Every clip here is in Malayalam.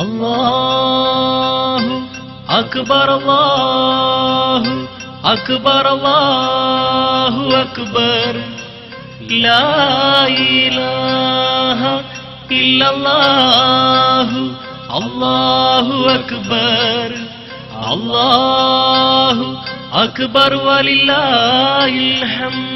അല്ലാഹു അക്ബർ അല്ലാഹു അക്ബർ അല്ലാഹു അക്ബർ ലാ ഇലാഹ ഇല്ലല്ലാഹു അല്ലാഹു അക്ബർ അല്ലാഹു അക്ബർ വലില്ലാഹിൽ ഹംദ്.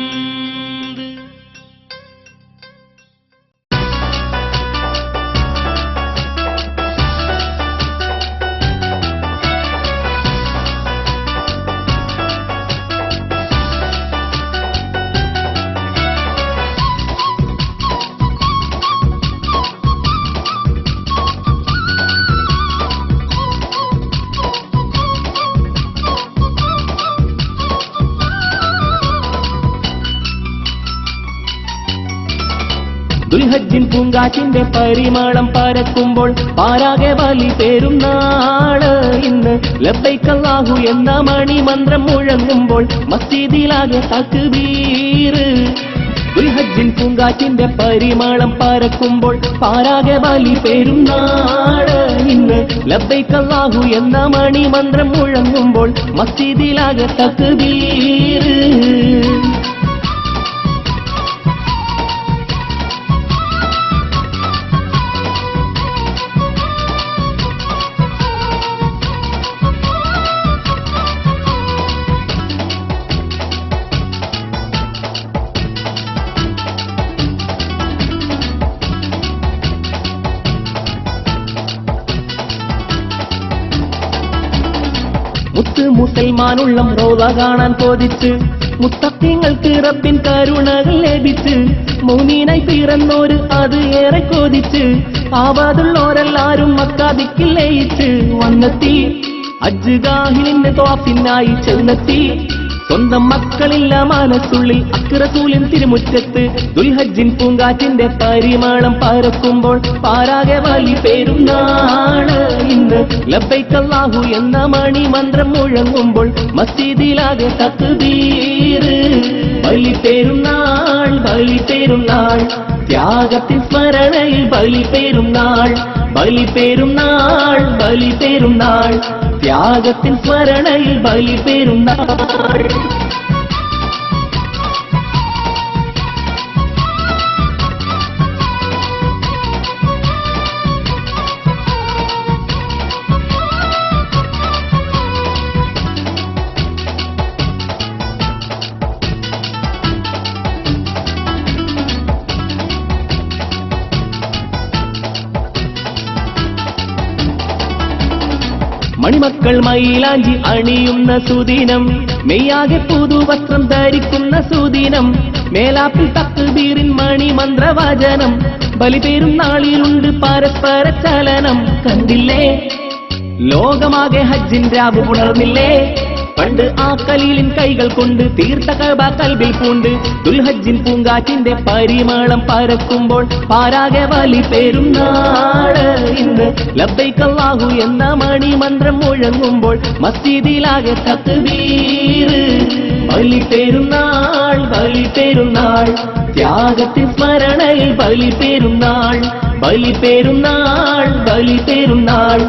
ദുൽഹജ്ജിൻ പൂങ്കാറ്റിന്റെ പരിമളം പരക്കുമ്പോൾ പാരാകെ ബലി പെരുന്നാള് ഇന്ന്. ലബ്ബൈക് അല്ലാഹു എന്ന മണിമന്ത്രം മുഴങ്ങുമ്പോൾ മസ്ജിദിലാകെ തക്ബീർ. ദുൽഹജ്ജിൻ പൂങ്കാറ്റിന്റെ പരിമളം പരക്കുമ്പോൾ പാരാകെ ബലി പെരുന്നാള് ഇന്ന്. ലബ്ബൈക് അല്ലാഹു എന്ന മണിമന്ത്രം മുഴങ്ങുമ്പോൾ മസ്ജിദിലാകെ തക്ബീർ. മുത്ത് മുസൽമാനുള്ളം റോള കാണാൻ കൊതിച്ച് മുത്തഖീങ്ങൾക്ക് റബ്ബിൻ കരുണകൾ ലഭിച്ച് മുഅ്മിനായി പിറന്നോര് അത് ഏറെ കൊതിച്ച് ആവാതുള്ളോരെല്ലാരും മക്കാദിക്കിൽ ലയിച്ച് വന്നെത്തി. ഹജ്ജ് ഗാഹിലിന്റെ ത്വാഫിനായി ചെന്നെത്തി. സ്വന്തം മക്കളില്ല മനസ്സുള്ളിൽ അക്റസൂലിൻ തിരുമുറ്റത്ത്. ദുൽഹജ്ജിൻ പൂങ്കാറ്റിന്റെ പരിമളം പരക്കുമ്പോൾ പാരാകെ ബലി പെരുന്നാള് ഇന്ന്. ലബ്ബൈക് അല്ലാഹു എന്ന മണിമന്ത്രം മുഴങ്ങുമ്പോൾ മസ്ജിദിലാകെ തക്ബീർ. ബലി പെരുന്നാൾ ബലി പെരുന്നാൾ ത്യാഗത്തിൻ സ്മരണയിൽ ബലി പെരുന്നാൾ. ബലി പെരുന്നാൾ ബലി പെരുന്നാൾ ത്യാഗത്തിൻ സ്മരണയിൽ ബലി പെരുന്നാൾ. മണിമക്കൾ മൈലാഞ്ചി അണിയുന്ന സുദിനം, മെയ്യാകെ പുതുവസ്ത്രം ധരിക്കുന്ന സുദിനം, മേലാപ്പിൽ തക്ബീറിൻ മണിമന്ത്രവചനം. ബലിപെരുന്നാളിലുണ്ട് പരസ്പര ചലനം. കണ്ടില്ലേ ലോകമാകെ ഹജ്ജിൻ രാവ് പുണർന്നില്ലേ? പണ്ട് ആ കലീലിൻ കൈകൾ കൊണ്ട് തീർത്ത കഅബ കൽബിൽ പൂണ്ട്. ദുൽഹജ്ജിൻ പൂങ്കാറ്റിന്റെ പരിമളം പരക്കുമ്പോൾ പാരാകെ ബലി പെരുന്നാള് ഇന്ന്. ലബ്ബൈക് അല്ലാഹു എന്ന മണിമന്ത്രം മുഴങ്ങുമ്പോൾ മസ്ജിദിലാകെ തക്ബീർ. ബലി പെരുന്നാൾ ബലി പെരുന്നാൾ ത്യാഗത്തിൻ സ്മരണയിൽ ബലി പെരുന്നാൾ. ബലി പെരുന്നാൾ ബലി പെരുന്നാൾ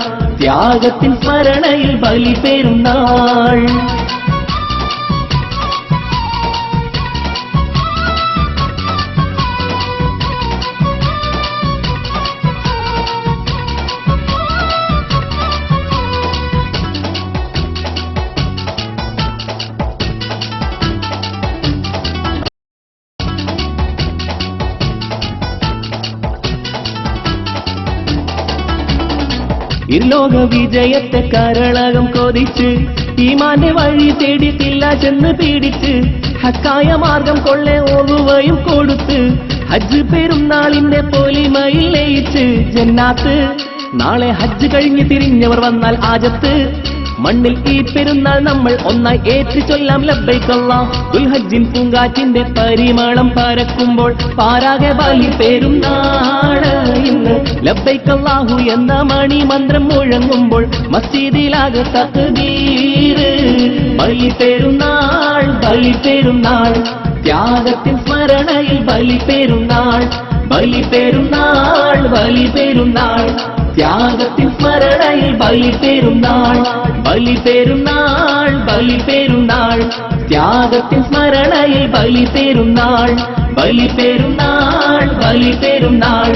ത്യാഗത്തിൻ സ്മരണയിൽ ബലി പെരുന്നാൾ. ഇരുലോക വിജയത്തെ കരളകം കൊതിച്ച് ഈമാന്റെ വഴി തേടിയിട്ടില്ല ചെന്ന് പീഡിച്ച് ഹക്കായ മാർഗം കൊള്ളെ ഓവുകയും കൊടുത്ത് ഹജ്ജ് പെരുന്നാളിന്റെ പൊലിമയിൽ ലയിച്ച് ജന്നാത്ത്. നാളെ ഹജ്ജ് കഴിഞ്ഞ് തിരിഞ്ഞവർ വന്നാൽ ആജത്ത്. മണ്ണിൽ ഈ പെരുന്നാൾ നമ്മൾ ഒന്നായി ഏറ്റു ചൊല്ലാം ലബ്ബൈക് അല്ലാഹ്. ദുൽഹജ്ജിൻ പൂങ്കാറ്റിന്റെ പരിമളം പരക്കുമ്പോൾ പാരാകെ ബലി പെരുന്നാള് ഇന്ന്. ലബ്ബൈക് അല്ലാഹു എന്ന മണിമന്ത്രം മുഴങ്ങുമ്പോൾ മസ്ജിദിലാകെ തക്ബീർ. ബലി പെരുന്നാൾ ബലി പെരുന്നാൾ ത്യാഗത്തിൻ സ്മരണയിൽ ബലി പെരുന്നാൾ. ബലി പെരുന്നാൾ ബലി പെരുന്നാൾ ത്യാഗത്തിൻ സ്മരണയിൽ ബലിപെരുന്നാൾ ബലിപെരുന്നാൾ ബലിപെരുന്നാൾ ത്യാഗത്തിൻ സ്മരണയിൽ ബലിപെരുന്നാൾ ബലിപെരുന്നാൾ ബലിപെരുന്നാൾ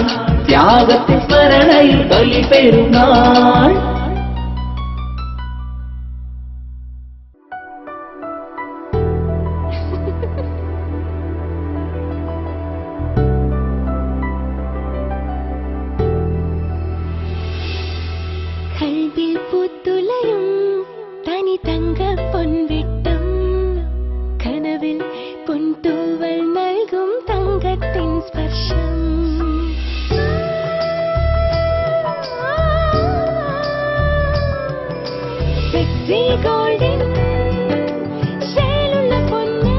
ത്യാഗത്തിൻ സ്മരണയിൽ ബലിപെരുന്നാൾ. കൽവിൽ പൂത്തുലയും തനി തങ്ക പൊൻവെട്ടം, കനവിൽ പൊൻതൂവൽ നൽകും തങ്കത്തിൻ സ്പർശം. സെക്സി ഗോൾഡൻ ശേലുള്ള പൊന്ന്,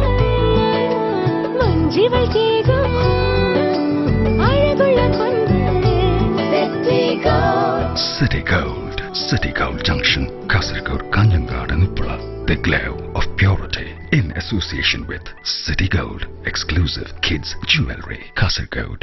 മഞ്ജിവൾ കേകും അഴകുള്ള പൊന്ന്. City Gold Junction, Kasaragod, Kanjangad and Uppala. The glow of purity in association with City Gold, exclusive kids jewelry, Kasaragod.